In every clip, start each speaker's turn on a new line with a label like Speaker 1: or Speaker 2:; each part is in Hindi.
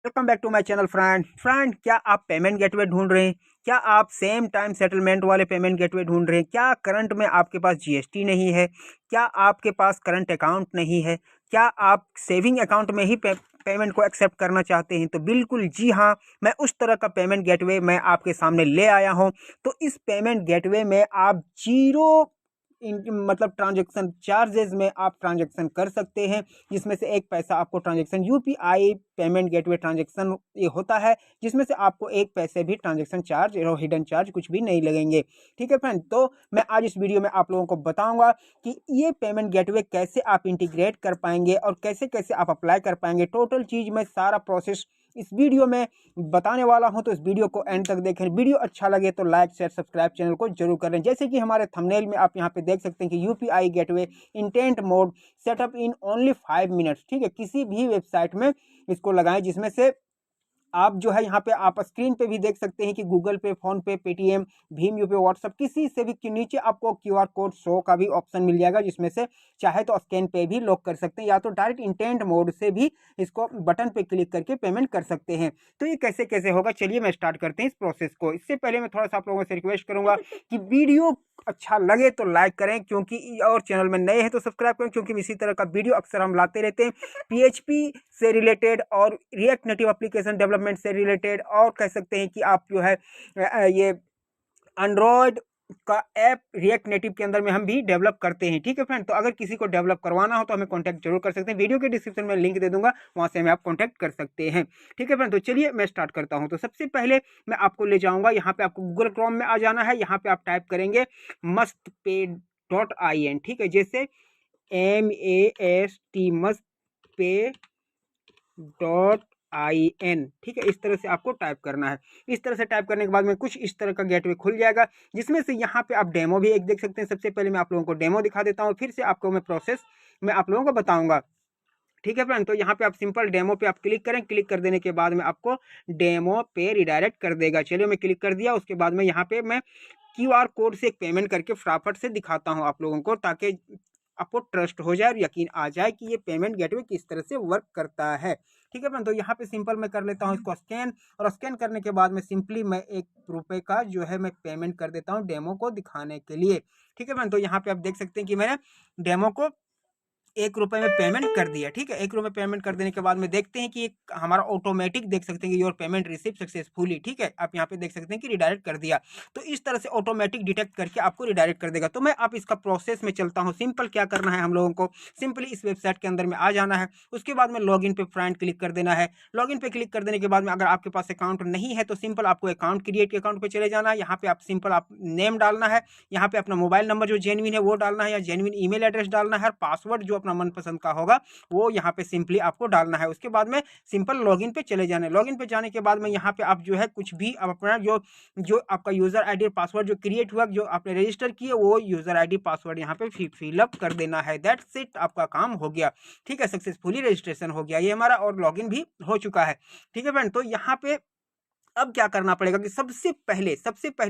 Speaker 1: Welcome back to my channel friend, क्या आप पेमेंट गेटवे ढूंढ रहे हैं? क्या आप सेम टाइम सेटलमेंट वाले पेमेंट गेटवे ढूंढ रहे हैं? क्या करंट में आपके पास जीएसटी नहीं है? क्या आपके पास करंट अकाउंट नहीं है? क्या आप सेविंग अकाउंट में ही पेमेंट को एक्सेप्ट करना चाहते हैं? तो बिल्कुल जी हाँ, मैं उस तरह का पेमेंट गेटवे मैं आपके सामने ले आया हूं। तो इस पेमेंट गेटवे में आप जीरो मतलब ट्रांजैक्शन चार्जेस में आप ट्रांजैक्शन कर सकते हैं, जिसमें से एक पैसा आपको transaction UPI payment gateway transaction ये होता है, जिसमें से आपको एक पैसे भी ट्रांजैक्शन चार्ज और हिडन चार्ज कुछ भी नहीं लगेंगे। ठीक है फ्रेंड, तो मैं आज इस वीडियो में आप लोगों को बताऊंगा कि ये पेमेंट गेटवे कैसे आप इंटीग्रेट कर पाएंगे और कैसे कैसे आप अप्लाई कर पाएंगे। टोटल चीज़ में सारा प्रोसेस इस वीडियो में बताने वाला हूं, तो इस वीडियो को एंड तक देखें। वीडियो अच्छा लगे तो लाइक शेयर सब्सक्राइब चैनल को जरूर करें। जैसे कि हमारे थंबनेल में आप यहां पे देख सकते हैं कि UPI gateway intent mode setup in only 5 minutes. ठीक है, किसी भी वेबसाइट में इसको लगाएं, जिसमें से आप जो है यहाँ पे आप स्क्रीन पे भी देख सकते हैं कि गूगल पे, फोन पे, पेटीएम, भीम यूपी, व्हाट्सएप, किसी से भी नीचे आपको क्यूआर कोड शो का भी ऑप्शन मिल जाएगा, जिसमें से चाहे तो स्कैन पे भी लॉक कर सकते हैं या तो डायरेक्ट इंटेंट मोड से भी इसको बटन पे क्लिक करके पेमेंट कर सकते हैं। तो ये कैसे कैसे होगा, चलिए मैं स्टार्ट करते हैं इस प्रोसेस को। इससे पहले मैं थोड़ा सा आप लोगों से रिक्वेस्ट करूंगा कि वीडियो अच्छा लगे तो लाइक करें, क्योंकि और चैनल में नए हैं तो सब्सक्राइब करें, क्योंकि इसी तरह का वीडियो अक्सर हम लाते रहते हैं पीएचपी से रिलेटेड और रिएक्ट नेटिव एप्लीकेशन डेवलपमेंट से रिलेटेड, और कह सकते हैं कि आप जो है ये एंड्रॉयड का ऐप रिएक्ट नेटिव के अंदर में हम भी डेवलप करते हैं। ठीक है फ्रेंड, तो अगर किसी को डेवलप करवाना हो तो हमें कांटेक्ट जरूर कर सकते हैं। वीडियो के डिस्क्रिप्शन में लिंक दे दूंगा, वहां से हमें आप कांटेक्ट कर सकते हैं। ठीक है फ्रेंड, तो चलिए मैं स्टार्ट करता हूं। तो सबसे पहले मैं आपको ले जाऊंगा, यहाँ पे आपको गूगल क्रोम में आ जाना है। यहाँ पे आप टाइप करेंगे mustpay.in। ठीक है, जैसे MAST mustpay.in। ठीक है, इस तरह से आपको टाइप करना है। इस तरह से टाइप करने के बाद में कुछ इस तरह का गेटवे खुल जाएगा, जिसमें से यहाँ पे आप डेमो भी एक देख सकते हैं। सबसे पहले मैं आप लोगों को डेमो दिखा देता हूँ, फिर से आपको मैं प्रोसेस मैं आप लोगों को बताऊंगा। ठीक है फ्रेंड, तो यहाँ पे आप सिंपल डेमो पे आप क्लिक करें। क्लिक कर देने के बाद में आपको डेमो पे रिडायरेक्ट कर देगा। चलिए मैं क्लिक कर दिया। उसके बाद में यहाँ पे मैं क्यूआर कोड से एक पेमेंट करके फटाफट से दिखाता हूँ आप लोगों को, ताकि आपको ट्रस्ट हो जाए और यकीन आ जाए कि ये पेमेंट गेटवे किस तरह से वर्क करता है। ठीक है फ्रेंड, तो यहाँ पे सिंपल मैं कर लेता हूँ इसको स्कैन, और स्कैन करने के बाद में सिंपली मैं ₹1 का जो है मैं पेमेंट कर देता हूँ डेमो को दिखाने के लिए। ठीक है फ्रेंड, तो यहाँ पे आप देख सकते हैं कि मैंने डेमो को ₹1 में पेमेंट कर दिया। ठीक है, ₹1 पेमेंट कर देने के बाद में देखते हैं कि एक हमारा ऑटोमेटिक देख सकते हैं कि योर पेमेंट रिसीव सक्सेसफुली। ठीक है, आप यहाँ पे देख सकते हैं कि रिडायरेक्ट कर दिया। तो इस तरह से ऑटोमेटिक डिटेक्ट करके आपको रिडायरेक्ट कर देगा। तो मैं आप इसका प्रोसेस में चलता हूँ। सिंपल क्या करना है हम लोगों को, सिंपली इस वेबसाइट के अंदर में आ जाना है। उसके बाद में लॉग इन पे फ्रेंड क्लिक कर देना है। लॉग इन पे क्लिक कर देने के बाद में अगर आपके पास अकाउंट नहीं है तो सिंपल आपको अकाउंट क्रिएट अकाउंट पे चले जाना है। यहाँ पे आप सिंपल आप नेम डालना है, यहाँ पे अपना मोबाइल नंबर जो जेन्युइन है वो डालना है, या जेन्युइन ईमेल एड्रेस डालना है, और पासवर्ड जो अपना मनपसंद का होगा वो यहाँ पे सिंपली आपको डालना है। उसके बाद में सिंपल लॉगिन पे चले जाना है। लॉगिन पे जाने के बाद में यहाँ पे आप जो है कुछ भी अपना जो जो आपका यूजर आईडी और पासवर्ड जो क्रिएट हुआ, जो आपने रजिस्टर किया, वो यूजर आईडी पासवर्ड यहाँ पे फिलअप कर देना है। दैट्स इट, आपका काम हो गया। ठीक है, सक्सेसफुली रजिस्ट्रेशन हो गया ये हमारा, और लॉगिन भी हो चुका है। ठीक है फ्रेंड, तो यहाँ पे अब क्या करना पड़ेगा कि सबसे पहले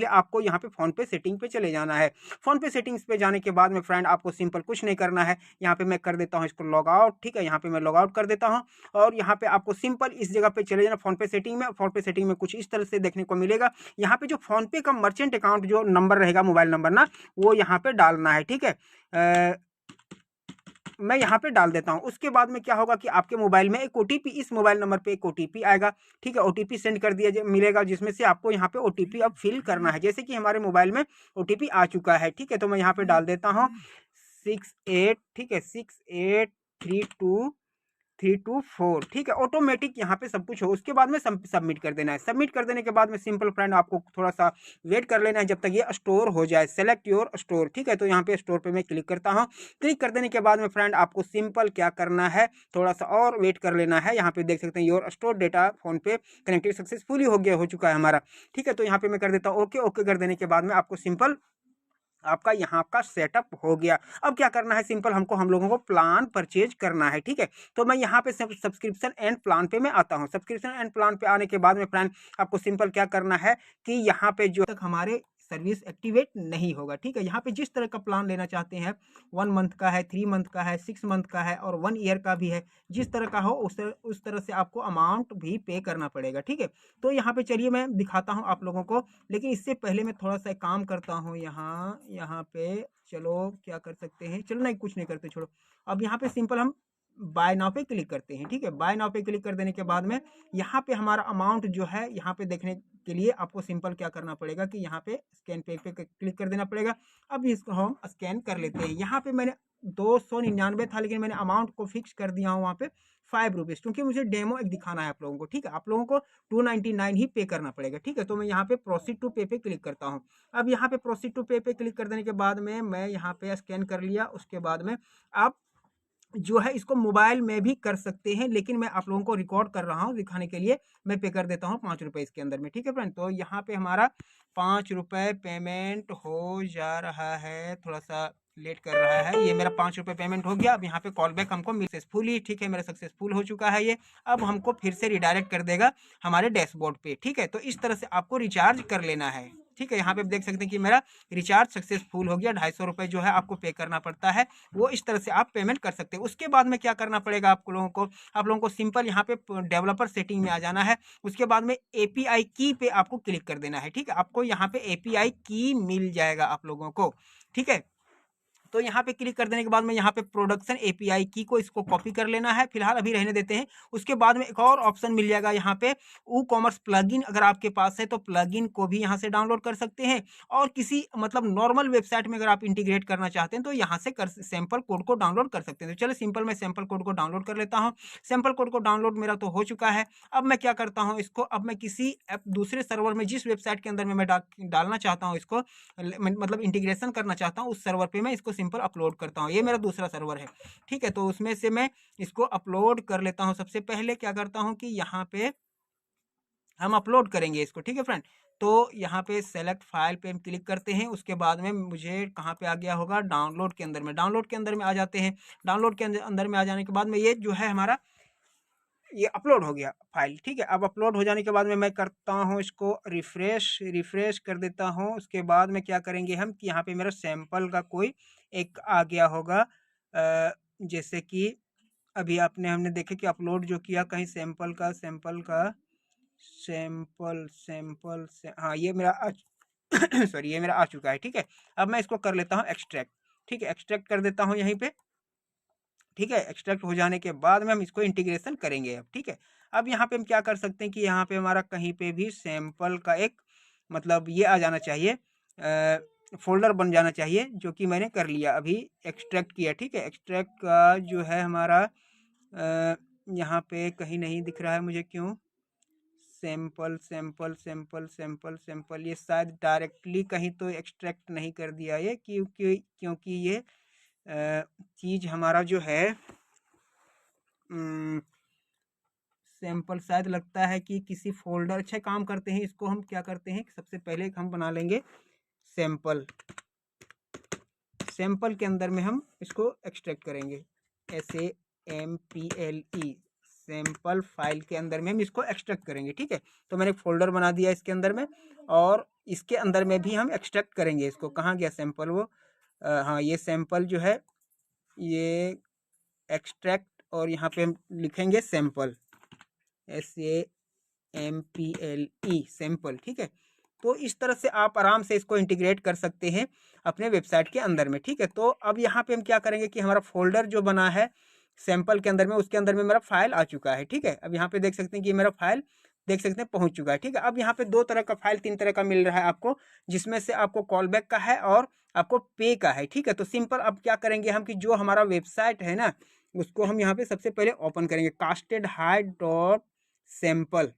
Speaker 1: आपको यहाँ पे फोन पे सेटिंग पे चले जाना है। फोन पे सेटिंग्स पे जाने के बाद में फ्रेंड आपको सिंपल कुछ नहीं करना है। यहाँ पे मैं कर देता हूँ इसको लॉग आउट। ठीक है, यहाँ पे मैं लॉग आउट कर देता हूँ, और यहाँ पे आपको सिंपल इस जगह पे चले जाना फोन पे सेटिंग में। फोन पे सेटिंग में कुछ इस तरह से देखने को मिलेगा। यहाँ पे जो फोन पे का मर्चेंट अकाउंट जो नंबर रहेगा, मोबाइल नंबर ना, वो यहाँ पे डालना है। ठीक है, मैं यहाँ पे डाल देता हूँ। उसके बाद में क्या होगा कि आपके मोबाइल में एक ओटीपी, इस मोबाइल नंबर पे एक ओटीपी आएगा। ठीक है, ओटीपी सेंड कर दिया मिलेगा, जिसमें से आपको यहाँ पे ओटीपी अब फिल करना है। जैसे कि हमारे मोबाइल में ओटीपी आ चुका है। ठीक है, तो मैं यहाँ पे डाल देता हूँ 68। ठीक है, 6832324। ठीक है, ऑटोमेटिक यहाँ पे सब कुछ हो। उसके बाद में सबमिट कर देना है। सबमिट कर देने के बाद में सिंपल फ्रेंड आपको थोड़ा सा वेट कर लेना है जब तक ये स्टोर हो जाए। Select your store. ठीक है, तो यहाँ पे स्टोर पे मैं क्लिक करता हूँ। क्लिक कर देने के बाद में फ्रेंड आपको सिंपल क्या करना है, थोड़ा सा और वेट कर लेना है। यहाँ पे देख सकते हैं योर स्टोर डेटा फोन पे कनेक्टेड सक्सेसफुली हो चुका है हमारा। ठीक है, तो यहाँ पे मैं कर देता हूँ ओके। ओके कर देने के बाद में आपको सिंपल आपका यहाँ का सेटअप हो गया। अब क्या करना है, सिंपल हम लोगों को प्लान परचेज करना है। ठीक है, तो मैं यहाँ पे सब्सक्रिप्शन एंड प्लान पे मैं आता हूँ। सब्सक्रिप्शन एंड प्लान पे आने के बाद में फ्रेंड आपको सिंपल क्या करना है कि यहाँ पे जो तक हमारे सर्विस एक्टिवेट नहीं होगा। ठीक है, यहाँ पे जिस तरह का प्लान लेना चाहते हैं, 1 मंथ का है, 3 मंथ का है, 6 मंथ का है और 1 ईयर का भी है, जिस तरह का हो उस तरह से आपको अमाउंट भी पे करना पड़ेगा। ठीक है, तो यहाँ पे चलिए मैं दिखाता हूँ आप लोगों को, लेकिन इससे पहले मैं थोड़ा सा काम करता हूँ। यहाँ पे चलो क्या कर सकते हैं, चलो नहीं कुछ नहीं करते, छोड़ो। अब यहाँ पे सिंपल हम बाय नाउ पे क्लिक करते हैं। ठीक है, बाय नाउ पे क्लिक कर देने के बाद में यहाँ पे हमारा अमाउंट जो है, यहाँ पे देखने के लिए आपको सिंपल क्या करना पड़ेगा कि यहाँ पे स्कैन पे क्लिक कर देना पड़ेगा। अब इसको हम स्कैन कर लेते हैं। यहाँ पे मैंने 299 था, लेकिन मैंने अमाउंट को फिक्स कर दिया हूँ वहाँ पे 5 रुपीज़, क्योंकि मुझे डेमो एक दिखाना है आप लोगों को। ठीक है, आप लोगों को 299 ही पे करना पड़ेगा। ठीक है, तो मैं यहाँ पे प्रोसीड टू पे पे क्लिक करता हूँ। अब यहाँ पे प्रोसीड टू पे पे क्लिक कर देने के बाद में मैं यहाँ पे स्कैन कर लिया। उसके बाद में आप जो है इसको मोबाइल में भी कर सकते हैं, लेकिन मैं आप लोगों को रिकॉर्ड कर रहा हूँ दिखाने के लिए। मैं पे कर देता हूँ 5 रुपये इसके अंदर में। ठीक है फ्रेंड, तो यहाँ पे हमारा 5 रुपये पेमेंट हो जा रहा है, थोड़ा सा लेट कर रहा है। ये मेरा 5 रुपये पेमेंट हो गया। अब यहाँ पे कॉल बैक हमको सक्सेसफुली, ठीक है, मेरा सक्सेसफुल हो चुका है ये। अब हमको फिर से रिडायरेक्ट कर देगा हमारे डैशबोर्ड पे। ठीक है, तो इस तरह से आपको रिचार्ज कर लेना है। ठीक है, यहाँ पे देख सकते हैं कि मेरा रिचार्ज सक्सेसफुल हो गया। 250 रुपये जो है आपको पे करना पड़ता है, वो इस तरह से आप पेमेंट कर सकते हैं। उसके बाद में क्या करना पड़ेगा आप लोगों को सिंपल यहाँ पे डेवलपर सेटिंग में आ जाना है। उसके बाद में एपीआई की पे आपको क्लिक कर देना है। ठीक है, आपको यहाँ पे एपीआई की मिल जाएगा आप लोगों को। ठीक है, तो यहाँ पे क्लिक कर देने के बाद में यहाँ पे प्रोडक्शन एपीआई की को इसको कॉपी कर लेना है, फिलहाल अभी रहने देते हैं। उसके बाद में एक और ऑप्शन मिल जाएगा यहाँ पे वो कॉमर्स प्लगइन, अगर आपके पास है तो प्लगइन को भी यहाँ से डाउनलोड कर सकते हैं। और किसी मतलब नॉर्मल वेबसाइट में अगर आप इंटीग्रेट करना चाहते हैं तो यहाँ से सैंपल कोड को डाउनलोड कर सकते हैं। तो चलो सिंपल मैं सैंपल कोड को डाउनलोड कर लेता हूँ। सैंपल कोड को डाउनलोड मेरा तो हो चुका है। अब मैं क्या करता हूँ, इसको अब मैं किसी दूसरे सर्वर में, जिस वेबसाइट के अंदर में मैं डालना चाहता हूँ इसको, मतलब इंटीग्रेशन करना चाहता हूँ, उस सर्वर पे मैं इसको सिंपल अपलोड करता हूँ। ये मेरा दूसरा सर्वर है। ठीक है, तो उसमें से मैं इसको अपलोड कर लेता हूँ। सबसे पहले क्या करता हूँ कि यहाँ पे हम अपलोड करेंगे इसको। ठीक है फ्रेंड, तो यहाँ पे सेलेक्ट फाइल पे हम क्लिक करते हैं। उसके बाद में मुझे कहाँ पे आ गया होगा, डाउनलोड के अंदर में। डाउनलोड के अंदर में आ जाते हैं। डाउनलोड के अंदर में आ जाने के बाद में ये जो है हमारा ये अपलोड हो गया फाइल। ठीक है, अब अपलोड हो जाने के बाद में मैं करता हूँ इसको रिफ्रेश कर देता हूँ। उसके बाद में क्या करेंगे हम कि यहाँ पे मेरा सैंपल का कोई एक आ गया होगा, जैसे कि अभी हमने देखे कि अपलोड जो किया कहीं सैंपल का हाँ ये मेरा सॉरी ये मेरा आ चुका है। ठीक है, अब मैं इसको कर लेता हूँ एक्सट्रैक्ट। ठीक है, एक्सट्रैक्ट कर देता हूँ यहीं पे। ठीक है, एक्सट्रैक्ट हो जाने के बाद में हम इसको इंटीग्रेशन करेंगे अब। ठीक है, अब यहाँ पे हम क्या कर सकते हैं कि यहाँ पे हमारा कहीं पे भी सैंपल का एक मतलब ये आ जाना चाहिए, फोल्डर बन जाना चाहिए, जो कि मैंने कर लिया, अभी एक्सट्रैक्ट किया। ठीक है, एक्सट्रैक्ट का जो है हमारा यहाँ पे कहीं नहीं दिख रहा है मुझे, क्यों सैंपल ये शायद डायरेक्टली कहीं तो एक्सट्रैक्ट नहीं कर दिया ये, क्योंकि ये चीज़ हमारा जो है सैंपल शायद लगता है कि किसी फोल्डर, अच्छा काम करते हैं, इसको हम क्या करते हैं, सबसे पहले हम बना लेंगे सैंपल के अंदर में हम इसको एक्सट्रैक्ट करेंगे, SAMPLE सैंपल फाइल के अंदर में हम इसको एक्सट्रैक्ट करेंगे। ठीक है, तो मैंने एक फोल्डर बना दिया इसके अंदर में, और इसके अंदर में भी हम एक्सट्रैक्ट करेंगे इसको। कहाँ गया सैंपल, वो हाँ ये सैंपल जो है ये एक्सट्रैक्ट, और यहाँ पे हम लिखेंगे सैंपल, SAMPLE सैंपल। ठीक है, तो इस तरह से आप आराम से इसको इंटीग्रेट कर सकते हैं अपने वेबसाइट के अंदर में। ठीक है, तो अब यहाँ पे हम क्या करेंगे कि हमारा फोल्डर जो बना है सैंपल के अंदर में, उसके अंदर में मेरा फाइल आ चुका है। ठीक है, अब यहाँ पे देख सकते हैं कि मेरा फाइल देख सकते हैं पहुंच चुका है। ठीक है, अब यहाँ पे 2 तरह का फाइल, 3 तरह का मिल रहा है आपको, जिसमें से आपको कॉल बैक का है और आपको पे का है। ठीक है, तो सिंपल अब क्या करेंगे हम कि जो हमारा वेबसाइट है ना, उसको हम यहाँ पे सबसे पहले ओपन करेंगे, castedhide.sample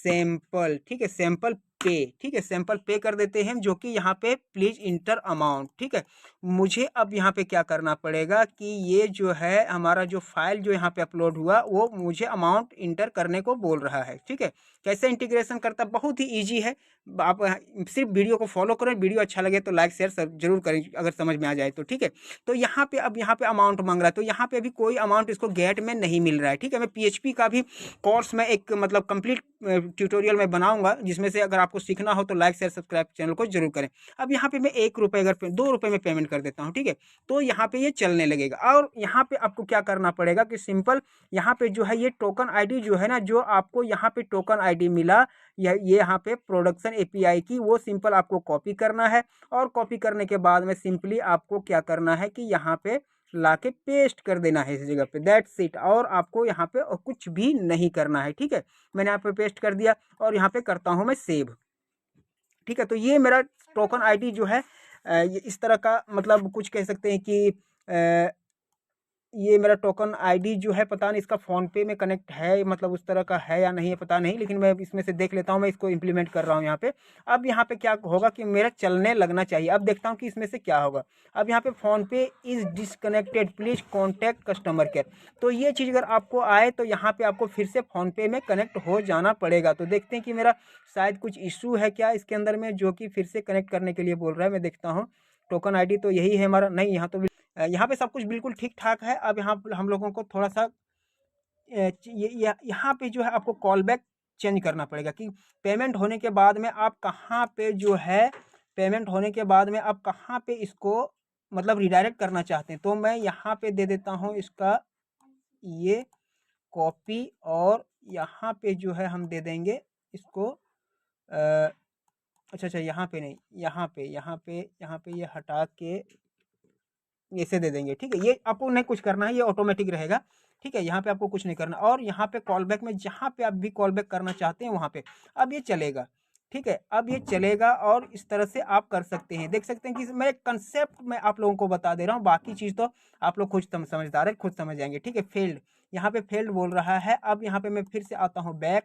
Speaker 1: सैंपल। ठीक है, सैंपल पे। ठीक है, सैंपल पे कर देते हैं, जो कि यहाँ पे प्लीज इंटर अमाउंट। ठीक है, मुझे अब यहाँ पे क्या करना पड़ेगा कि ये जो है हमारा जो फाइल जो यहाँ पे अपलोड हुआ वो मुझे अमाउंट इंटर करने को बोल रहा है। ठीक है, कैसे इंटीग्रेशन करता, बहुत ही ईजी है। आप सिर्फ वीडियो को फॉलो करें, वीडियो अच्छा लगे तो लाइक शेयर जरूर करें अगर समझ में आ जाए तो। ठीक है, तो यहाँ पे अब यहाँ पे अमाउंट मांग रहा है, तो यहाँ पे अभी कोई अमाउंट इसको गेट में नहीं मिल रहा है। ठीक है, मैं PHP का भी कोर्स में एक मतलब कंप्लीट ट्यूटोरियल में बनाऊंगा, जिसमें से अगर आपको सीखना हो तो लाइक शेयर सब्सक्राइब चैनल को जरूर करें। अब यहाँ पे मैं 1 रुपये अगर 2 रुपये में पेमेंट कर देता हूँ, ठीक है, तो यहाँ पे ये चलने लगेगा। और यहाँ पे आपको क्या करना पड़ेगा कि सिंपल यहाँ पे जो है ये टोकन आईडी जो है ना, जो आपको यहाँ पे टोकन आईडी मिला ये यहाँ पे प्रोडक्शन API की, वो सिंपल आपको कॉपी करना है। और कॉपी करने के बाद में सिंपली आपको क्या करना है कि यहाँ पे लाके पेस्ट कर देना है इस जगह पे, दैट्स इट। और आपको यहाँ पे कुछ भी नहीं करना है। ठीक है, मैंने यहाँ पे पेस्ट कर दिया और यहाँ पे करता हूँ मैं सेव। ठीक है, तो ये मेरा टोकन आईडी जो है ये इस तरह का, मतलब कुछ कह सकते हैं कि ये मेरा टोकन आईडी जो है, पता नहीं इसका फ़ोन पे में कनेक्ट है, मतलब उस तरह का है या नहीं है पता नहीं, लेकिन मैं इसमें से देख लेता हूँ। मैं इसको इम्प्लीमेंट कर रहा हूँ यहाँ पे। अब यहाँ पे क्या होगा कि मेरा चलने लगना चाहिए। अब देखता हूँ कि इसमें से क्या होगा। अब यहाँ पे फ़ोन पे is disconnected, please contact customer care. तो ये चीज़ अगर आपको आए तो यहाँ पे आपको फिर से फ़ोन पे में कनेक्ट हो जाना पड़ेगा। तो देखते हैं कि मेरा शायद कुछ इशू है क्या इसके अंदर में, जो कि फिर से कनेक्ट करने के लिए बोल रहा है। मैं देखता हूँ टोकन आईडी तो यही है हमारा, नहीं यहाँ तो यहाँ पे सब कुछ बिल्कुल ठीक ठाक है। अब यहाँ हम लोगों को थोड़ा सा यहाँ पे जो है आपको कॉल बैक चेंज करना पड़ेगा कि पेमेंट होने के बाद में आप कहाँ पे जो है, पेमेंट होने के बाद में आप कहाँ पे इसको मतलब रिडायरेक्ट करना चाहते हैं। तो मैं यहाँ पे दे देता हूँ इसका ये कॉपी, और यहाँ पे जो है हम दे देंगे इसको अच्छा यहाँ पे नहीं, यहाँ पे ये हटा के ऐसे दे देंगे। ठीक है, ये आपको नहीं कुछ करना है, ये ऑटोमेटिक रहेगा। ठीक है, यहाँ पे आपको कुछ नहीं करना। और यहाँ पे कॉल बैक में जहाँ पे आप भी कॉल बैक करना चाहते हैं वहाँ पे अब ये चलेगा। ठीक है, अब ये चलेगा और इस तरह से आप कर सकते हैं। देख सकते हैं कि मैं कंसेप्ट में आप लोगों को बता दे रहा हूँ, बाकी चीज़ तो आप लोग खुद समझदार है, खुद समझ जाएंगे। ठीक है, फेल्ड, यहाँ पे फेल्ड बोल रहा है। अब यहाँ पे मैं फिर से आता हूँ बैक,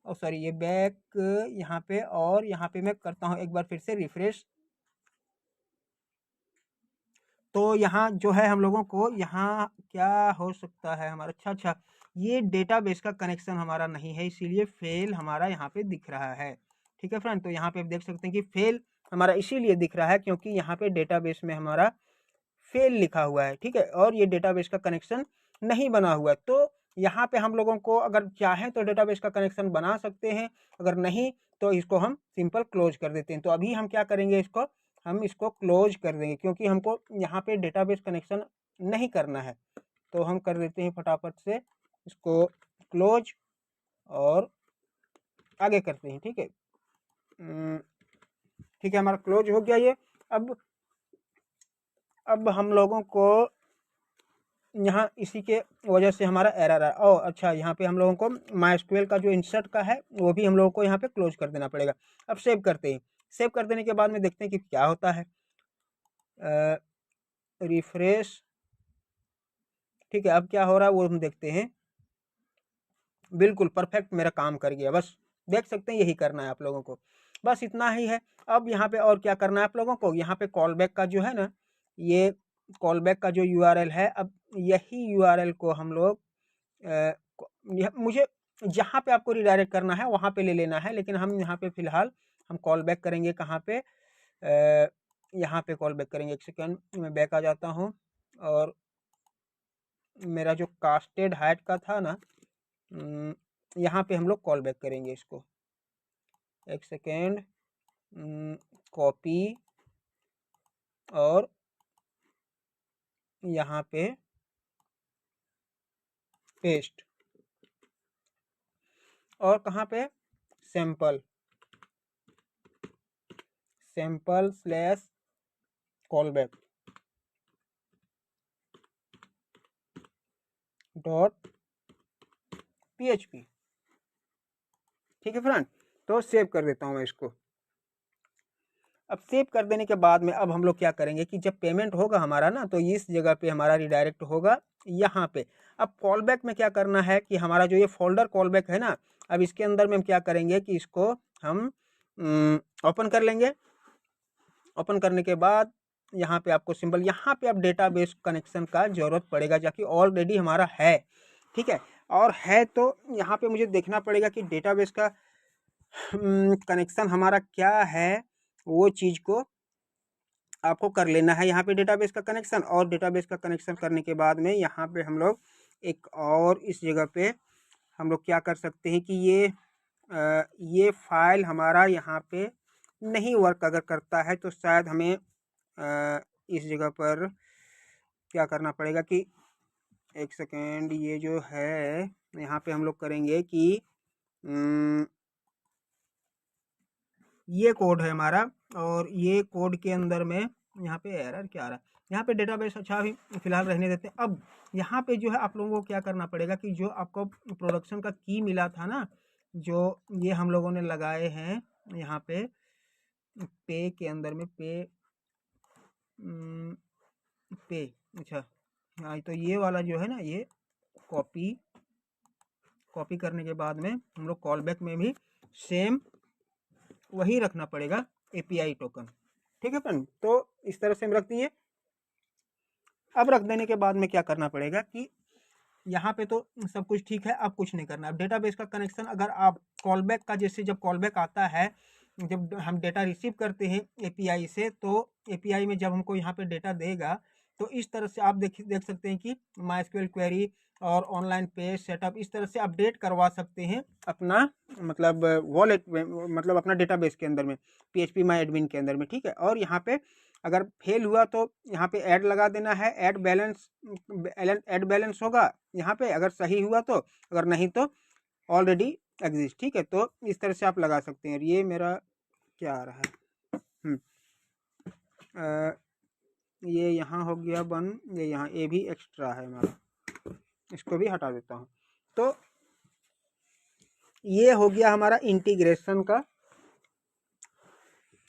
Speaker 1: और सॉरी ये बैक यहाँ पे, और यहाँ पे मैं करता हूँ एक बार फिर से रिफ्रेश। तो यहाँ जो है हम लोगों को यहाँ क्या हो सकता है हमारा, अच्छा ये डेटाबेस का कनेक्शन हमारा नहीं है, इसीलिए फेल हमारा यहाँ पे दिख रहा है। ठीक है फ्रेंड, तो यहाँ पे आप देख सकते हैं कि फेल हमारा इसीलिए दिख रहा है क्योंकि यहाँ पे डेटाबेस में हमारा फेल लिखा हुआ है। ठीक है, और ये डेटाबेस का कनेक्शन नहीं बना हुआ है। तो यहाँ पे हम लोगों को अगर चाहें तो डेटाबेस का कनेक्शन बना सकते हैं, अगर नहीं तो इसको हम सिंपल क्लोज कर देते हैं। तो अभी हम क्या करेंगे, इसको हम इसको क्लोज कर देंगे क्योंकि हमको यहाँ पे डेटाबेस कनेक्शन नहीं करना है। तो हम कर देते हैं फटाफट से इसको क्लोज और आगे करते हैं। ठीक है, ठीक है, हमारा क्लोज हो गया ये। अब हम लोगों को यहाँ इसी के वजह से हमारा एरर है। ओ अच्छा, यहाँ पे हम लोगों को MySQL का जो इंसर्ट का है वो भी हम लोगों को यहाँ पे क्लोज कर देना पड़ेगा। अब सेव करते हैं। सेव कर देने के बाद में देखते हैं कि क्या होता है। रिफ्रेश। ठीक है, अब क्या हो रहा है वो हम देखते हैं। बिल्कुल परफेक्ट मेरा काम कर गया। बस देख सकते हैं, यही करना है आप लोगों को, बस इतना ही है। अब यहाँ पे और क्या करना है आप लोगों को, यहाँ पे कॉल बैक का जो है ना, ये कॉल बैक का जो URL है, अब यही URL को हम लोग मुझे जहाँ पे आपको रिडायरेक्ट करना है वहाँ पे ले लेना है, लेकिन हम यहाँ पे फ़िलहाल हम कॉल बैक करेंगे कहाँ पे, यहाँ पे कॉल बैक करेंगे। एक सेकेंड, मैं बैक आ जाता हूँ और मेरा जो कास्टेड हाइट का था ना, यहाँ पे हम लोग कॉल बैक करेंगे इसको। एक सेकेंड, कॉपी और यहाँ पे पेस्ट, और कहाँ पे sample slash call back .php। ठीक है फ्रेंड, तो सेव कर देता हूँ मैं इसको। अब सेव कर देने के बाद में अब हम लोग क्या करेंगे कि जब पेमेंट होगा हमारा ना, तो इस जगह पे हमारा रिडायरेक्ट होगा यहाँ पे। अब कॉल बैक में क्या करना है कि हमारा जो ये फोल्डर कॉल बैक है ना, अब इसके अंदर में हम क्या करेंगे कि इसको हम ओपन कर लेंगे। ओपन करने के बाद यहाँ पे आपको सिंबल, यहाँ पे आप डेटाबेस कनेक्शन का ज़रूरत पड़ेगा, जाकि ऑलरेडी हमारा है, ठीक है। और है तो यहाँ पे मुझे देखना पड़ेगा कि डेटाबेस का कनेक्शन हमारा क्या है, वो चीज़ को आपको कर लेना है यहाँ पे डेटाबेस का कनेक्शन। और डेटाबेस का कनेक्शन करने के बाद में यहाँ पे हम लोग एक और इस जगह पे हम लोग क्या कर सकते हैं कि ये फाइल हमारा यहाँ पे नहीं वर्क अगर करता है, तो शायद हमें इस जगह पर क्या करना पड़ेगा कि एक सेकेंड, ये जो है यहाँ पे हम लोग करेंगे कि ये कोड है हमारा, और ये कोड के अंदर में यहाँ पे एरर क्या आ रहा है, यहाँ पे डेटाबेस अच्छा अभी फिलहाल रहने देते हैं। अब यहाँ पे जो है आप लोगों को क्या करना पड़ेगा कि जो आपको प्रोडक्शन का की मिला था ना, जो ये हम लोगों ने लगाए हैं यहाँ पे के अंदर में पे अच्छा हाँ, तो ये वाला जो है ना, ये कॉपी करने के बाद में हम लोग कॉल बैक में भी सेम वही रखना पड़ेगा, एपीआई टोकन, ठीक है फ्रेंड। तो इस तरह से हम रख दिए। अब रख देने के बाद में क्या करना पड़ेगा कि यहाँ पे तो सब कुछ ठीक है, अब कुछ नहीं करना। अब डेटाबेस का कनेक्शन अगर आप कॉल बैक का, जैसे जब कॉल बैक आता है, जब हम डेटा रिसीव करते हैं एपीआई से, तो एपीआई में जब हमको यहाँ पे डेटा देगा, तो इस तरह से आप देख सकते हैं कि माइस्क्यूएल क्वेरी और ऑनलाइन पेज सेटअप इस तरह से अपडेट करवा सकते हैं अपना, मतलब वॉलेट में, मतलब अपना डेटाबेस के अंदर में, पीएचपी माई एडमिन के अंदर में, ठीक है। और यहाँ पे अगर फेल हुआ तो यहाँ पे ऐड लगा देना है, ऐड बैलेंस होगा यहाँ पे, अगर सही हुआ तो, अगर नहीं तो ऑलरेडी एग्जिस्ट, ठीक है। तो इस तरह से आप लगा सकते हैं। ये मेरा क्या आ रहा है, ये यहाँ हो गया बन, ये यहाँ ये भी एक्स्ट्रा है हमारा, इसको भी हटा देता हूँ। तो ये हो गया हमारा इंटीग्रेशन का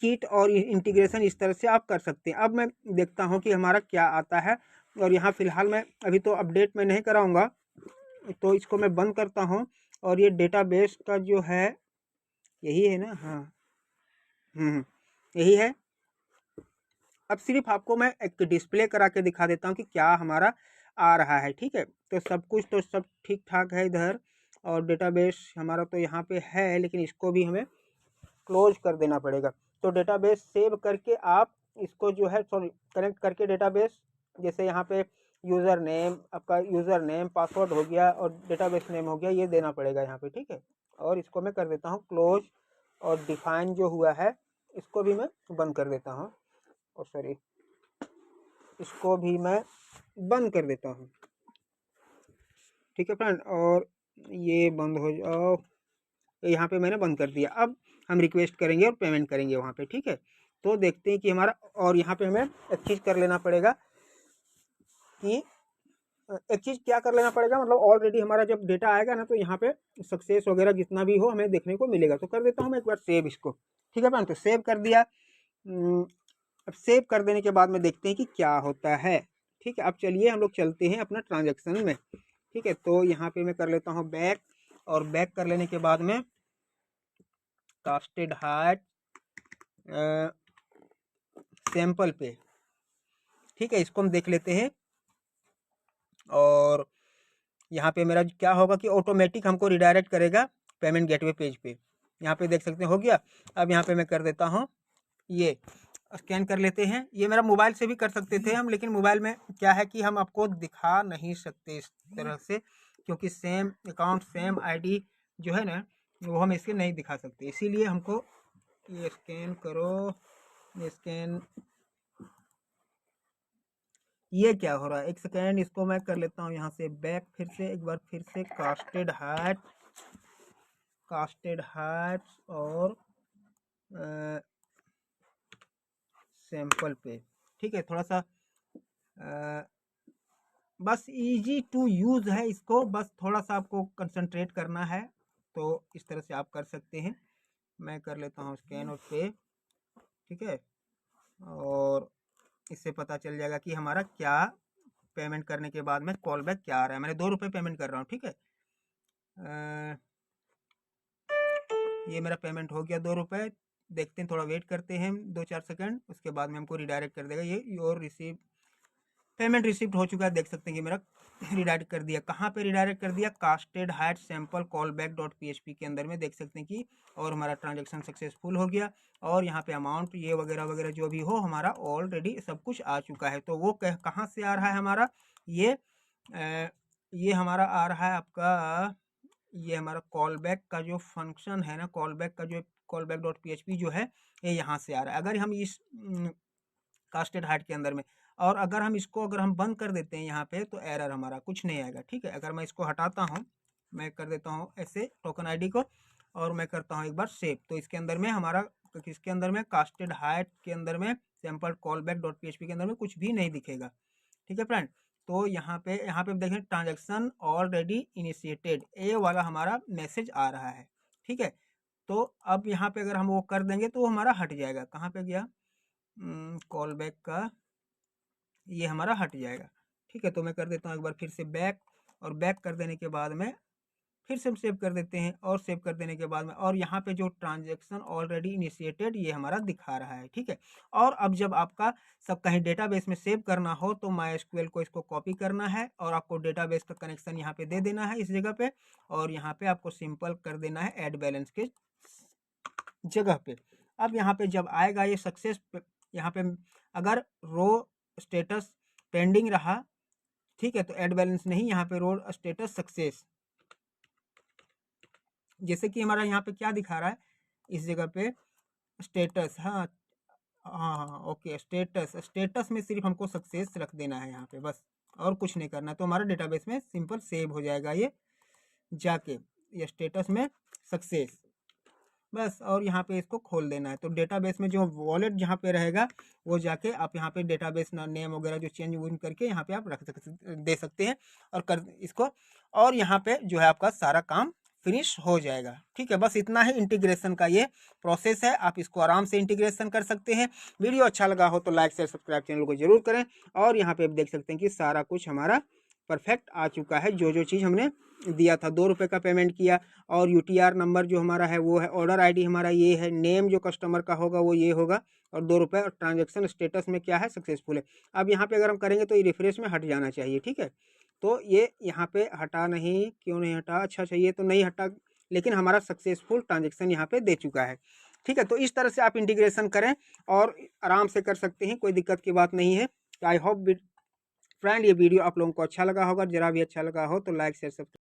Speaker 1: किट, और इंटीग्रेशन इस तरह से आप कर सकते हैं। अब मैं देखता हूँ कि हमारा क्या आता है, और यहाँ फ़िलहाल मैं अभी तो अपडेट में नहीं कराऊँगा, तो इसको मैं बंद करता हूँ। और ये डेटाबेस का जो है यही है ना, हाँ यही है। अब सिर्फ आपको मैं एक डिस्प्ले करा के दिखा देता हूँ कि क्या हमारा आ रहा है, ठीक है। तो सब कुछ तो सब ठीक ठाक है इधर, और डेटाबेस हमारा तो यहाँ पे है, लेकिन इसको भी हमें क्लोज कर देना पड़ेगा। तो डेटाबेस सेव करके आप इसको जो है कनेक्ट करके डेटाबेस, जैसे यहाँ पे यूज़र नेम, आपका यूज़र नेम पासवर्ड हो गया और डेटाबेस नेम हो गया, ये देना पड़ेगा यहाँ पे, ठीक है। और इसको मैं कर देता हूँ क्लोज, और डिफाइन जो हुआ है इसको भी मैं बंद कर देता हूँ, और सॉरी इसको भी मैं बंद कर देता हूँ, ठीक है फ्रेंड। और ये बंद हो जाओ, यहाँ पे मैंने बंद कर दिया। अब हम रिक्वेस्ट करेंगे और पेमेंट करेंगे वहाँ पे, ठीक है। तो देखते हैं कि हमारा, और यहाँ पे हमें एक चीज़ कर लेना पड़ेगा कि एक चीज़ क्या कर लेना पड़ेगा, मतलब ऑलरेडी हमारा जब डेटा आएगा ना, तो यहाँ पे सक्सेस वगैरह जितना भी हो हमें देखने को मिलेगा। तो कर देता हूँ मैं एक बार सेव इसको, ठीक है फ्रेंड। तो सेव कर दिया। अब सेव कर देने के बाद में देखते हैं कि क्या होता है, ठीक है। अब चलिए हम लोग चलते हैं अपना ट्रांजेक्शन में, ठीक है। तो यहाँ पे मैं कर लेता हूँ बैक, और बैक कर लेने के बाद में कास्टेड हार्ट सैंपल पे, ठीक है, इसको हम देख लेते हैं। और यहाँ पे मेरा क्या होगा कि ऑटोमेटिक हमको रिडायरेक्ट करेगा पेमेंट गेटवे पेज पे, यहाँ पे देख सकते हैं हो गया। अब यहाँ पे मैं कर देता हूँ, ये स्कैन कर लेते हैं। ये मेरा मोबाइल से भी कर सकते थे हम, लेकिन मोबाइल में क्या है कि हम आपको दिखा नहीं सकते इस तरह से, क्योंकि सेम अकाउंट सेम आईडी जो है ना, वो हम इसके नहीं दिखा सकते। इसीलिए हमको ये स्कैन करो, ये स्कैन, ये क्या हो रहा है, एक सेकेंड, इसको मैं कर लेता हूँ यहाँ से बैक, फिर से एक बार फिर से कास्टेड हार्ट्स और सैंपल पे, ठीक है। थोड़ा सा बस इजी टू यूज़ है, इसको बस थोड़ा सा आपको कंसंट्रेट करना है, तो इस तरह से आप कर सकते हैं। मैं कर लेता हूँ स्कैन और पे, ठीक है। और इससे पता चल जाएगा कि हमारा क्या पेमेंट करने के बाद में कॉल बैक क्या आ रहा है। मैंने 2 रुपये पेमेंट कर रहा हूँ, ठीक है। ये मेरा पेमेंट हो गया 2 रुपये, देखते हैं, थोड़ा वेट करते हैं 2-4 सेकंड, उसके बाद में हमको रिडायरेक्ट कर देगा। ये योर रिसीव पेमेंट रिसिप्ट हो चुका है, देख सकते हैं कि मेरा रिडायरेक्ट कर दिया। कहाँ पे रिडायरेक्ट कर दिया? Casted height sample call back dot PHP के अंदर में देख सकते हैं कि और हमारा ट्रांजेक्शन सक्सेसफुल हो गया। और यहाँ पे अमाउंट ये वगैरह वगैरह जो भी हो हमारा ऑलरेडी सब कुछ आ चुका है। तो वो कहाँ से आ रहा है हमारा? ये हमारा आ रहा है आपका, ये हमारा कॉल बैक का जो फंक्शन है ना, कॉल बैक का जो कॉल बैक डॉट PHP जो है ये यहाँ से आ रहा है। अगर हम इस कास्टेड हाइट के अंदर में, और अगर हम इसको हम बंद कर देते हैं यहाँ पे, तो एरर हमारा कुछ नहीं आएगा। ठीक है, अगर मैं इसको हटाता हूँ, मैं कर देता हूँ ऐसे टोकन आईडी को, और मैं करता हूँ एक बार सेव, तो इसके अंदर में हमारा, किसके अंदर में? कास्टेड हाइट के अंदर में sample call back dot PHP के अंदर में कुछ भी नहीं दिखेगा। ठीक है फ्रेंड, तो यहाँ पे देखें ट्रांजेक्शन ऑलरेडी इनिशिएटेड, ये वाला हमारा मैसेज आ रहा है। ठीक है, तो अब यहाँ पे अगर हम वो कर देंगे तो वो हमारा हट जाएगा। कहाँ पे गया? कॉल बैक का, ये हमारा हट जाएगा। ठीक है, तो मैं कर देता हूँ एक बार फिर से बैक, और बैक कर देने के बाद में फिर से हम सेव कर देते हैं, और सेव कर देने के बाद में, और यहाँ पे जो ट्रांजेक्शन ऑलरेडी इनिशिएटेड ये हमारा दिखा रहा है। ठीक है, और अब जब आपका सब कहीं डेटाबेस में सेव करना हो तो MySQL को इसको कॉपी करना है, और आपको डेटाबेस का कनेक्शन यहाँ पे दे देना है इस जगह पे, और यहाँ पे आपको सिंपल कर देना है ऐड बैलेंस के जगह पे। अब यहाँ पे जब आएगा ये सक्सेस, यहाँ पे अगर रो स्टेटस पेंडिंग रहा, ठीक है, तो ऐड बैलेंस नहीं, यहाँ पे रो स्टेटस सक्सेस, जैसे कि हमारा यहाँ पे क्या दिखा रहा है इस जगह पे? स्टेटस, हाँ हाँ हाँ, ओके, स्टेटस में सिर्फ हमको सक्सेस रख देना है यहाँ पे, बस और कुछ नहीं करना, तो हमारा डेटाबेस में सिंपल सेव हो जाएगा ये जाके, ये स्टेटस में सक्सेस, बस। और यहाँ पे इसको खोल देना है, तो डेटाबेस में जो वॉलेट जहाँ पे रहेगा वो जाके आप यहाँ पे डेटाबेस नेम वगैरह जो चेंज वून करके यहाँ पे आप दे सकते हैं, और कर इसको, और यहाँ पे जो है आपका सारा काम फिनिश हो जाएगा। ठीक है, बस इतना ही इंटीग्रेशन का ये प्रोसेस है, आप इसको आराम से इंटीग्रेशन कर सकते हैं। वीडियो अच्छा लगा हो तो लाइक शेयर सब्सक्राइब चैनल को जरूर करें, और यहाँ पे आप देख सकते हैं कि सारा कुछ हमारा परफेक्ट आ चुका है। जो जो चीज़ हमने दिया था, 2 रुपये का पेमेंट किया, और UTR नंबर जो हमारा है वो है, ऑर्डर ID हमारा ये है, नेम जो कस्टमर का होगा वो ये होगा, और 2 रुपये, और ट्रांजेक्शन स्टेटस में क्या है? सक्सेसफुल है। अब यहाँ पे अगर हम करेंगे तो ये रिफ्रेश में हट जाना चाहिए। ठीक है, तो ये यहाँ पे हटा नहीं, क्यों नहीं हटा? अच्छा चाहिए तो नहीं हटा, लेकिन हमारा सक्सेसफुल ट्रांजेक्शन यहाँ पे दे चुका है। ठीक है, तो इस तरह से आप इंटीग्रेशन करें और आराम से कर सकते हैं, कोई दिक्कत की बात नहीं है। आई होप फ्रेंड ये वीडियो आप लोगों को अच्छा लगा होगा, जरा भी अच्छा लगा हो तो लाइक शेयर सब्सक्राइब